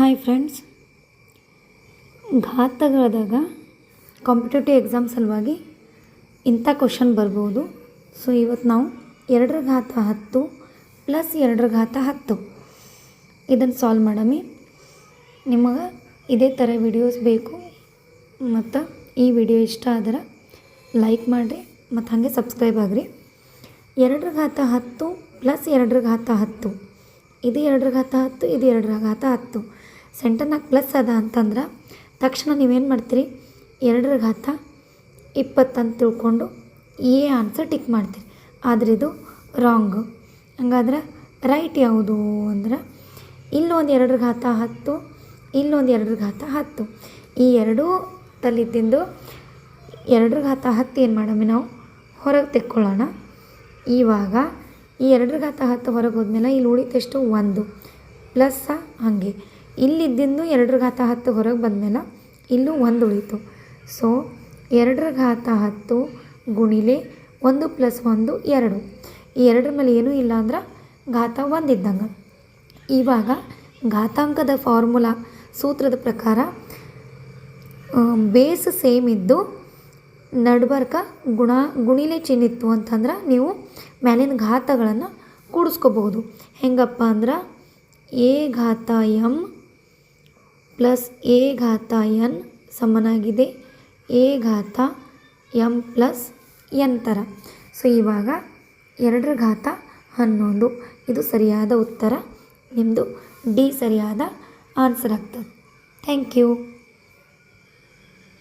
Hi friends, ಘಾತಗಳದಾಗ competitive exam ಸಲುವಾಗಿ ಇಂಥ question ಬರ್ಬೋದು. ಸೊ ಇವತ್ತು ನಾವು 2 × 10 ಪ್ಲಸ್ 2 × 10 ಇದನ್ನು ಸಾಲ್ವ್ ಮಾಡಮಿ. ನಿಮಗೆ ಇದೇ ಥರ ವಿಡಿಯೋಸ್ ಬೇಕು ಮತ್ತು ಈ ವಿಡಿಯೋ ಇಷ್ಟ ಆದ್ರೆ ಲೈಕ್ ಮಾಡಿರಿ ಮತ್ತು ಹಾಗೆ ಸಬ್ಸ್ಕ್ರೈಬ್ ಆಗಿರಿ. 2 × 10 ಪ್ಲಸ್ 2 × 10 ಇದು 2 × 10 ಇದು 2 × 10 ಸೆಂಟರ್ನಾಗ ಪ್ಲಸ್ ಅದ ಅಂತಂದ್ರೆ ತಕ್ಷಣ ನೀವೇನು ಮಾಡ್ತೀರಿ, 2 × 20 ಅಂತ ತಿಳ್ಕೊಂಡು ಆನ್ಸರ್ ಟಿಕ್ ಮಾಡ್ತೀರಿ. ಆದರೆ ಇದು ರಾಂಗ್. ಹಂಗಾದ್ರೆ ರೈಟ್ ಯಾವುದು ಅಂದ್ರೆ ಇಲ್ಲೊಂದು 2 × 10 ಇಲ್ಲೊಂದು 2 × 10 ಈ ಎರಡೂ ತಲ್ಲಿದ್ದಿಂದು 2 × 10 ಏನು ಮಾಡಮ್ಮಿ ನಾವು ಹೊರಗೆ ತೆಕ್ಕೊಳ್ಳೋಣ. ಇವಾಗ ಈ 2 × 10 ಹೊರಗೆ ಹೋದ್ಮೇಲೆ ಇಲ್ಲಿ ಉಳಿತೆಷ್ಟು 1 ಪ್ಲಸ್ ಹಾಗೆ ಇಲ್ಲಿದ್ದಿಂದು 2 × 10 ಹೊರಗೆ ಬಂದಮೇಲೆ ಇಲ್ಲೂ 1 ಉಳಿತು. ಸೊ 2 × 10 ಗುಣಿಲೆ 1 + 1 2. ಈ 2 ಮೇಲೆ ಏನೂ ಇಲ್ಲ ಅಂದ್ರೆ ಘಾತ 1 ಇದ್ದಂಗೆ. ಇವಾಗ ಘಾತಾಂಕದ ಫಾರ್ಮುಲಾ ಸೂತ್ರದ ಪ್ರಕಾರ ಬೇಸ್ ಸೇಮ್ ಇದ್ದು ನಡ್ಬರ್ಕ ಗುಣಿಲೆ ಚಿಹ್ನೆ ಇತ್ತು ಅಂತಂದ್ರೆ ನೀವು ಮೇಲಿನ ಘಾತಗಳನ್ನು ಕೂಡಿಸ್ಕೋಬಹುದು. ಹೆಂಗಪ್ಪ ಅಂದ್ರೆ a ಘಾತ m ಪ್ಲಸ್ a ಘಾತ n ಸಮನಾಗಿದೆ a ಘಾತ m ಪ್ಲಸ್ n ಥರ. ಸೊ ಇವಾಗ 2 ಘಾತ 11 ಇದು ಸರಿಯಾದ ಉತ್ತರ. ನಿಮ್ಮದು ಡಿ ಸರಿಯಾದ ಆನ್ಸರ್ ಆಗ್ತದೆ. Thank you.